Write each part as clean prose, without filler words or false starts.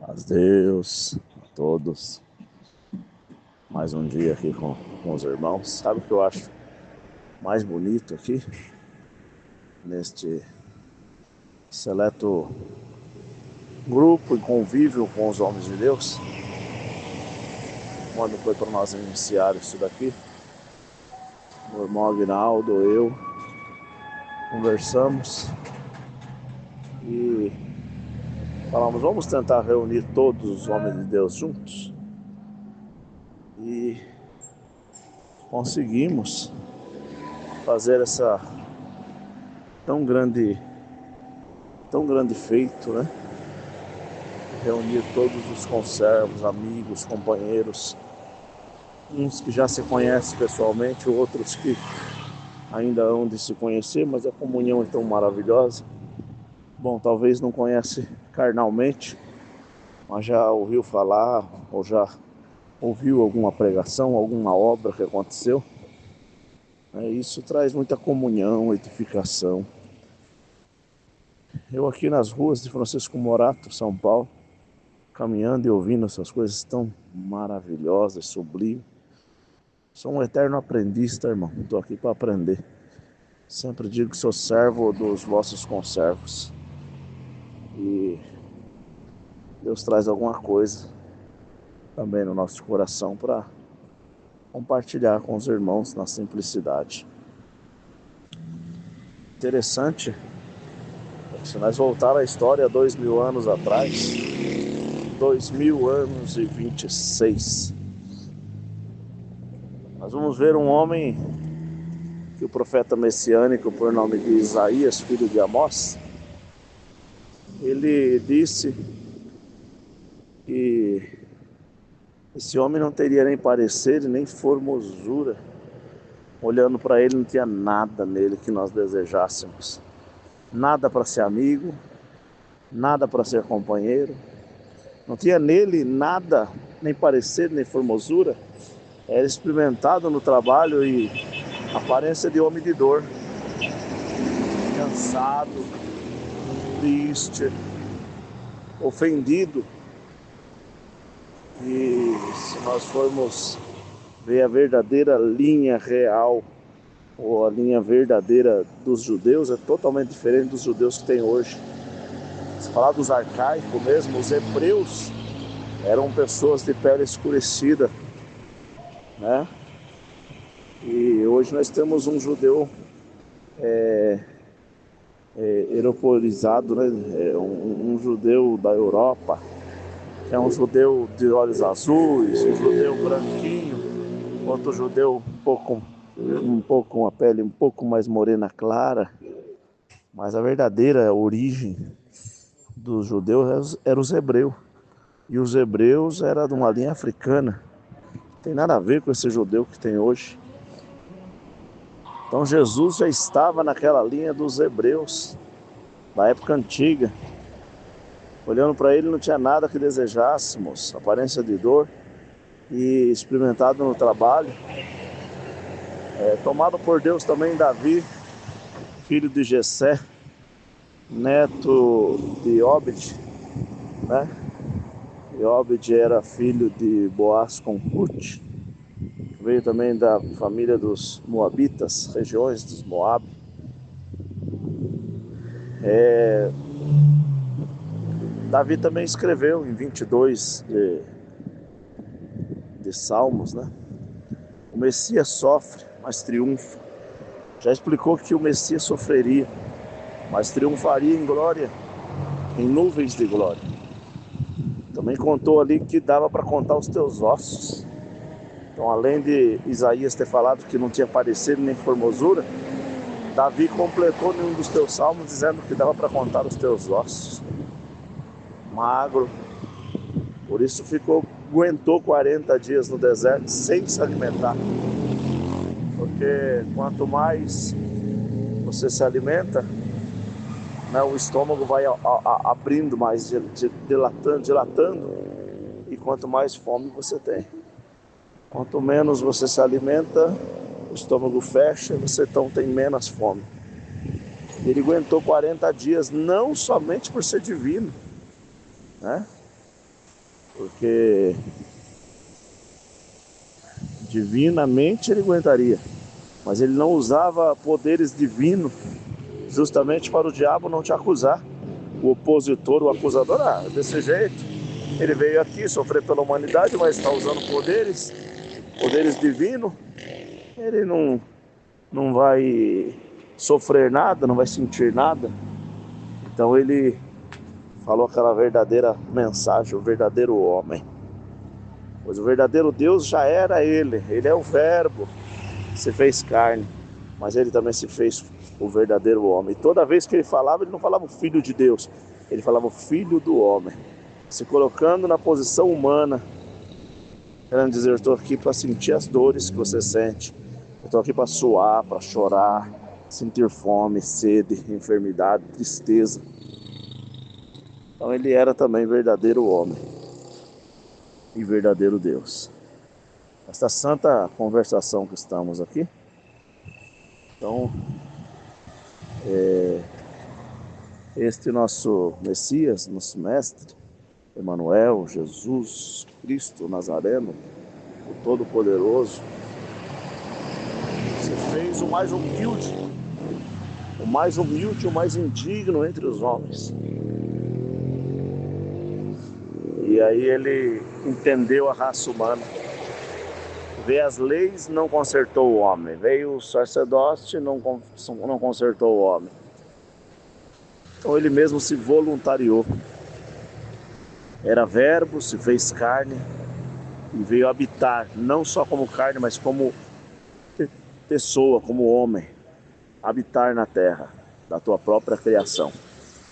Paz Deus a todos. Mais um dia aqui com os irmãos. Sabe o que eu acho mais bonito aqui? Neste seleto grupo e convívio com os homens de Deus. Quando foi para nós iniciar isso daqui, o irmão Aguinaldo, eu, conversamos e falamos, vamos tentar reunir todos os homens de Deus juntos. E conseguimos fazer essa tão grande feito, né? Reunir todos os conservos, amigos, companheiros, uns que já se conhecem pessoalmente, outros que ainda hão de se conhecer, mas a comunhão é tão maravilhosa. Bom, talvez não conhece carnalmente, mas já ouviu falar ou já ouviu alguma pregação, alguma obra que aconteceu. Isso traz muita comunhão, edificação. Eu aqui nas ruas de Francisco Morato, São Paulo, caminhando e ouvindo essas coisas tão maravilhosas, sublimes. Sou um eterno aprendiz, tá, irmão? Estou aqui para aprender. Sempre digo que sou servo dos vossos conservos. E Deus traz alguma coisa também no nosso coração para compartilhar com os irmãos na simplicidade. Interessante, se nós voltar à história 2000 anos atrás, 2000 anos e 26, nós vamos ver um homem que o profeta messiânico, por nome de Isaías, filho de Amós, ele disse que esse homem não teria nem parecer nem formosura. Olhando para ele, não tinha nada nele que nós desejássemos. Nada para ser amigo, nada para ser companheiro. Não tinha nele nada, nem parecer, nem formosura. Era experimentado no trabalho e aparência de homem de dor. Cansado, triste, ofendido. E se nós formos ver a verdadeira linha real, ou a linha verdadeira dos judeus, é totalmente diferente dos judeus que tem hoje. Se falar dos arcaicos mesmo, os hebreus eram pessoas de pele escurecida, né? E hoje nós temos um judeu europeizado, né? Um judeu da Europa, é um judeu de olhos azuis, um judeu branquinho, outro judeu um pouco com a pele um pouco mais morena clara. Mas a verdadeira origem dos judeus era os hebreus. E os hebreus eram de uma linha africana. Não tem nada a ver com esse judeu que tem hoje. Então Jesus já estava naquela linha dos hebreus, da época antiga. Olhando para ele não tinha nada que desejássemos, aparência de dor, e experimentado no trabalho. Tomado por Deus também Davi, filho de Jessé, neto de Obed, né? E Obed era filho de Boaz com Ruth, veio também da família dos Moabitas, regiões dos Moab. Davi também escreveu em 22 de Salmos, né? O Messias sofre, mas triunfa. Já explicou que o Messias sofreria, mas triunfaria em glória, em nuvens de glória. Também contou ali que dava para contar os teus ossos. Então, além de Isaías ter falado que não tinha parecer nem formosura, Davi completou em um dos teus salmos dizendo que dava para contar os teus ossos. Magro, por isso aguentou 40 dias no deserto sem se alimentar. Porque quanto mais você se alimenta, né, o estômago vai abrindo mais, dilatando, e quanto mais fome você tem. Quanto menos você se alimenta, o estômago fecha, você então tem menos fome. Ele aguentou 40 dias, não somente por ser divino, né? porque divinamente ele aguentaria, mas ele não usava poderes divinos justamente para o diabo não te acusar. O opositor, o acusador, desse jeito, ele veio aqui sofrer pela humanidade, mas está usando poderes divinos, ele não vai sofrer nada, não vai sentir nada. Então ele falou aquela verdadeira mensagem, o verdadeiro homem. Pois o verdadeiro Deus já era ele é o verbo, se fez carne, mas ele também se fez o verdadeiro homem. E toda vez que ele não falava o filho de Deus, ele falava o filho do homem, se colocando na posição humana, querendo dizer, eu estou aqui para sentir as dores que você sente, eu estou aqui para suar, para chorar, sentir fome, sede, enfermidade, tristeza. Então ele era também verdadeiro homem e verdadeiro Deus. Esta santa conversação que estamos aqui, então, este nosso Messias, nosso Mestre, Emmanuel, Jesus Cristo Nazareno, o Todo-Poderoso, se fez o mais humilde, o mais indigno entre os homens. E aí ele entendeu a raça humana. Veio as leis, não consertou o homem. Veio o sacerdote, não consertou o homem. Então ele mesmo se voluntariou. Era verbo, se fez carne e veio habitar, não só como carne, mas como pessoa, como homem. Habitar na terra, da tua própria criação.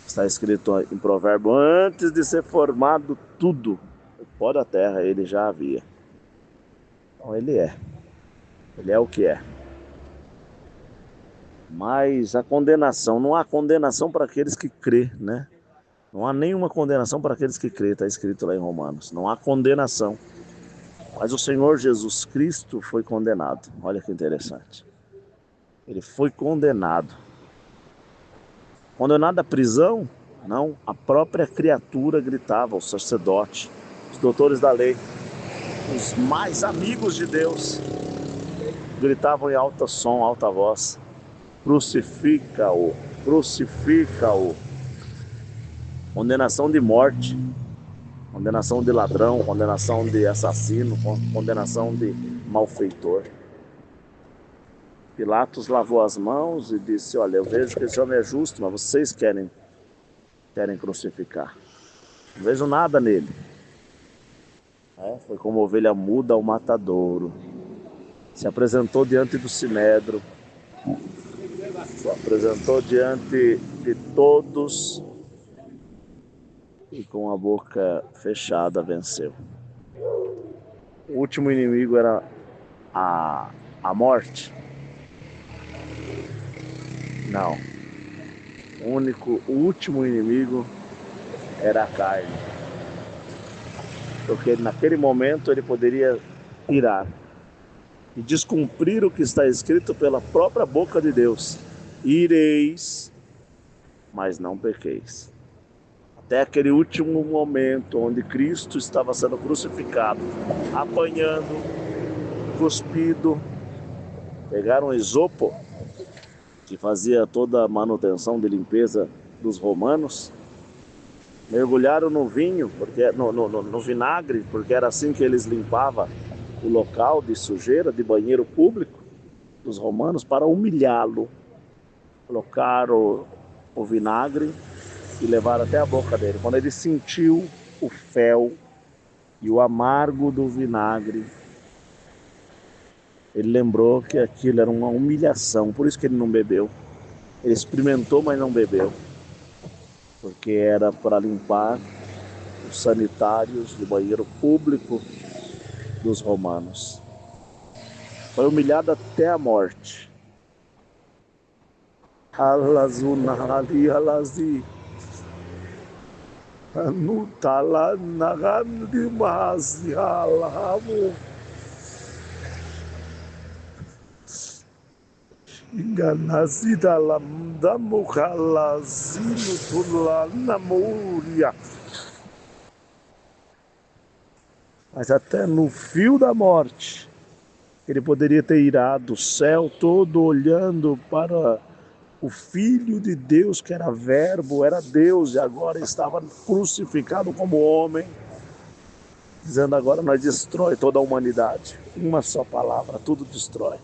Está escrito em Provérbio, antes de ser formado tudo, o pó da terra ele já havia. Então ele é o que é. Mas a condenação, não há condenação para aqueles que crê, né? Não há nenhuma condenação para aqueles que crê, está escrito lá em Romanos. Não há condenação. Mas o Senhor Jesus Cristo foi condenado. Olha que interessante. Ele foi condenado. Condenado à prisão? Não, a própria criatura gritava, o sacerdote, os doutores da lei, os mais amigos de Deus, gritavam em alto som, alta voz, crucifica-o, crucifica-o. Condenação de morte, condenação de ladrão, condenação de assassino, condenação de malfeitor. Pilatos lavou as mãos e disse, olha, eu vejo que esse homem é justo, mas vocês querem crucificar. Não vejo nada nele. Foi como ovelha muda ao matadouro. Se apresentou diante do sinédrio. Se apresentou diante de todos e com a boca fechada venceu. O último inimigo era a morte? Não. O último inimigo era a carne. Porque naquele momento ele poderia tirar e descumprir o que está escrito pela própria boca de Deus. Ireis, mas não pequeis. Até aquele último momento onde Cristo estava sendo crucificado, apanhando, cuspido, pegaram um esopo, que fazia toda a manutenção de limpeza dos romanos, mergulharam no vinho, porque no vinagre, porque era assim que eles limpavam o local de sujeira, de banheiro público dos romanos, para humilhá-lo. Colocaram o vinagre e levaram até a boca dele. Quando ele sentiu o fel e o amargo do vinagre, ele lembrou que aquilo era uma humilhação, por isso que ele não bebeu. Ele experimentou, mas não bebeu, porque era para limpar os sanitários de banheiro público dos romanos. Foi humilhado até a morte. Alazunali alazi anutala nagandi mazi alamu enganazida lamdamu kalazinu tulanamuria mas até no fio da morte, ele poderia ter irado, o céu todo olhando para o Filho de Deus, que era verbo, era Deus, e agora estava crucificado como homem, dizendo: agora nós destrói toda a humanidade. Uma só palavra, tudo destrói.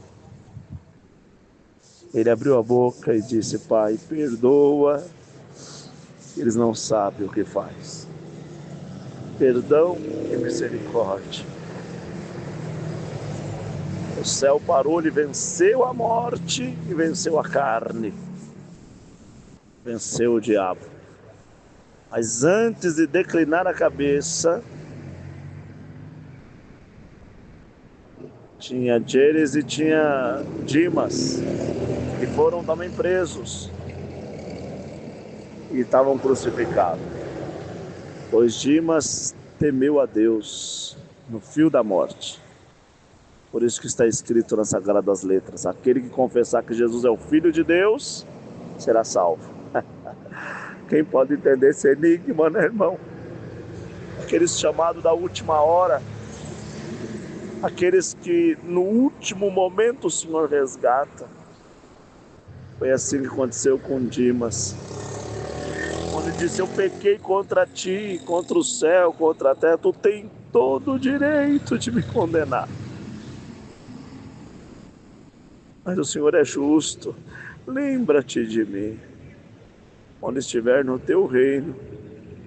Ele abriu a boca e disse: Pai, perdoa, eles não sabem o que faz. Perdão e misericórdia. O céu parou, ele venceu a morte e venceu a carne. Venceu o diabo. Mas antes de declinar a cabeça, tinha Jeres e tinha Dimas, que foram também presos e estavam crucificados. Pois Dimas temeu a Deus no fio da morte. Por isso que está escrito nas Sagradas Letras: aquele que confessar que Jesus é o Filho de Deus, será salvo. Quem pode entender esse enigma, né, irmão? Aqueles chamados da última hora, aqueles que no último momento o Senhor resgata. Foi assim que aconteceu com Dimas, onde disse: eu pequei contra ti, contra o céu, contra a terra, tu tem todo o direito de me condenar. Mas o Senhor é justo, lembra-te de mim. Onde estiver no teu reino,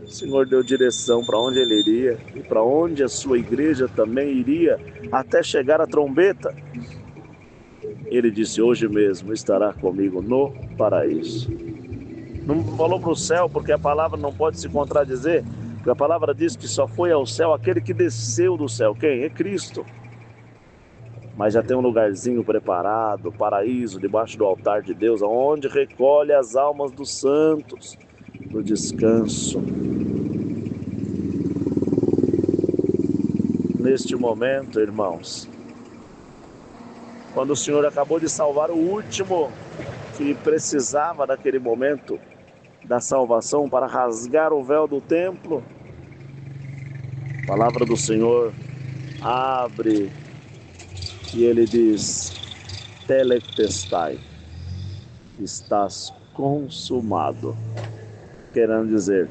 o Senhor deu direção para onde ele iria e para onde a sua igreja também iria, até chegar a trombeta. Ele disse: hoje mesmo estará comigo no paraíso. Não falou para o céu, porque a palavra não pode se contradizer, porque a palavra diz que só foi ao céu aquele que desceu do céu. Quem? É Cristo. Mas já tem um lugarzinho preparado, paraíso, debaixo do altar de Deus, onde recolhe as almas dos santos no descanso. Neste momento, irmãos, quando o Senhor acabou de salvar o último que precisava daquele momento da salvação para rasgar o véu do templo, a palavra do Senhor abre e ele diz: teletestai, estás consumado. Querendo dizer,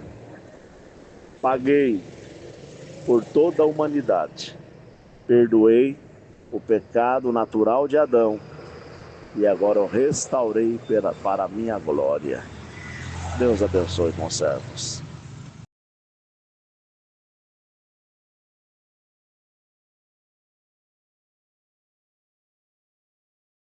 paguei por toda a humanidade, perdoei o pecado natural de Adão e agora eu restaurei para a minha glória. Deus abençoe, conservos.